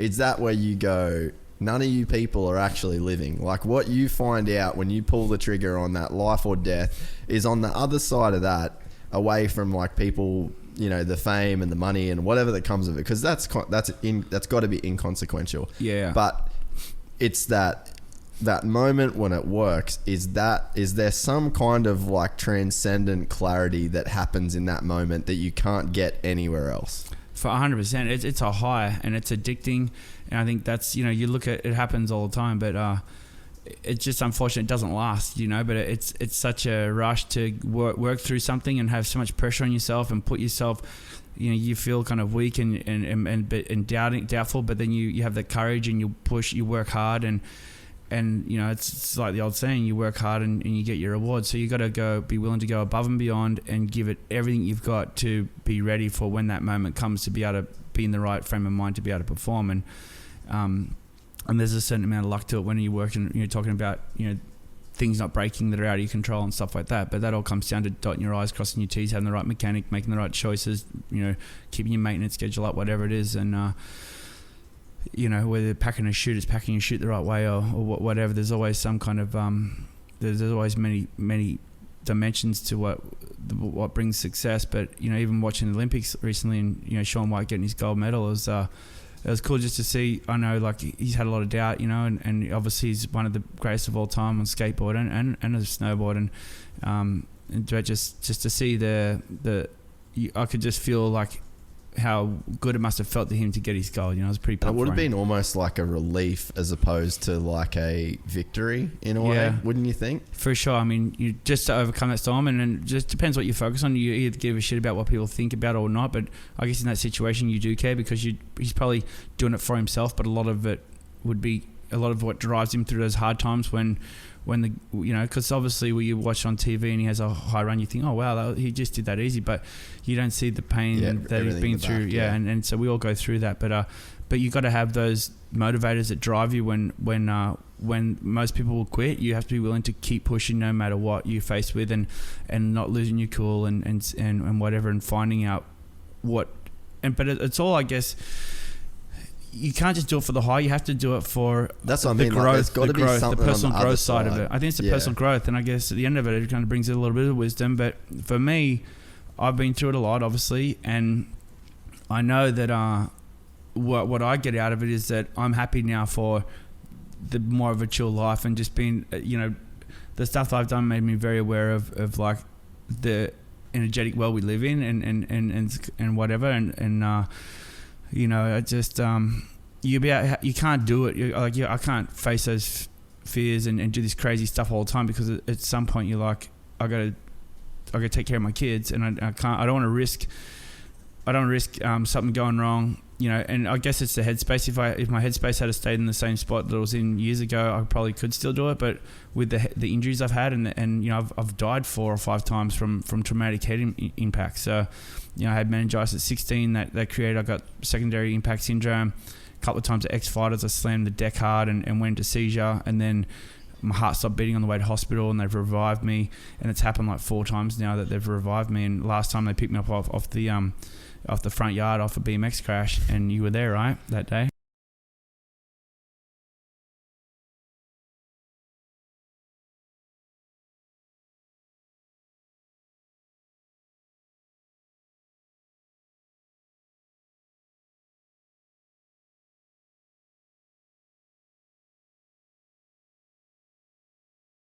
is that where you go, none of you people are actually living. Like what you find out when you pull the trigger on that life or death is on the other side of that, away from like people, you know, the fame and the money and whatever that comes of it, because that's got to be inconsequential. Yeah. But it's that moment when it works. Is there some kind of like transcendent clarity that happens in that moment that you can't get anywhere else? For 100%, it's a high and it's addicting, and I think that's, you know, you look at it, happens all the time, but it's just unfortunate it doesn't last, you know. But it's such a rush to work through something and have so much pressure on yourself and put yourself, you know, you feel kind of weak and doubtful, but then you have the courage and you push, you work hard, and you know, it's like the old saying, you work hard and you get your reward. So you got to be willing to go above and beyond and give it everything you've got to be ready for when that moment comes, to be able to be in the right frame of mind to be able to perform. And there's a certain amount of luck to it when you're working, you're talking about, you know, things not breaking that are out of your control and stuff like that. But that all comes down to dotting your I's, crossing your T's, having the right mechanic, making the right choices, you know, keeping your maintenance schedule up, whatever it is. And, you know, whether packing a chute is packing your chute the right way or whatever, there's always some kind of, there's always many dimensions to what brings success. But, you know, even watching the Olympics recently and, you know, Shaun White getting his gold medal, it was cool just to see. I know, like, he's had a lot of doubt, you know, and obviously he's one of the greatest of all time on skateboard and a snowboard, and just to see I could just feel like how good it must have felt to him to get his gold. You know, it was pretty pumped. It would have for him. been almost like a relief as opposed to like a victory in a way, wouldn't you think? For sure. I mean, you just to overcome that storm, and it just depends what you focus on. You either give a shit about what people think about it or not, but I guess in that situation you do care, because he's probably doing it for himself, but a lot of it would be a lot of what drives him through those hard times when the, you know, because obviously when you watch on TV and he has a high run, you think, oh wow, he just did that easy, but you don't see the pain that he's been through. And so we all go through that, but you got to have those motivators that drive you when most people will quit. You have to be willing to keep pushing no matter what you're faced with, and not losing your cool and whatever, and finding out but it's all, I guess. You can't just do it for the high. You have to do it for that's what the I mean. growth, like, the personal growth side of it. I think it's the personal growth, and I guess at the end of it kind of brings a little bit of wisdom. But for me, I've been through it a lot, obviously, and I know that what I get out of it is that I'm happy now for the more of a chill life, and just being, you know, the stuff that I've done made me very aware of like the energetic world we live in, and whatever, and you know, I just you can't do it. I can't face those fears and do this crazy stuff all the time, because at some point you're like, I gotta take care of my kids, and I can't. I don't want to risk something going wrong, you know. And I guess it's the headspace. If my headspace had stayed in the same spot that I was in years ago, I probably could still do it. But with the injuries I've had, and you know, I've died 4 or 5 times from traumatic head impact. So, you know, I had meningitis at 16 that created. I got secondary impact syndrome. A couple of times at X-Fighters, I slammed the deck hard and went into seizure, and then my heart stopped beating on the way to hospital, and they've revived me. And it's happened like 4 times now that they've revived me. And last time they picked me up off the front yard off a BMX crash, and you were there, right, that day?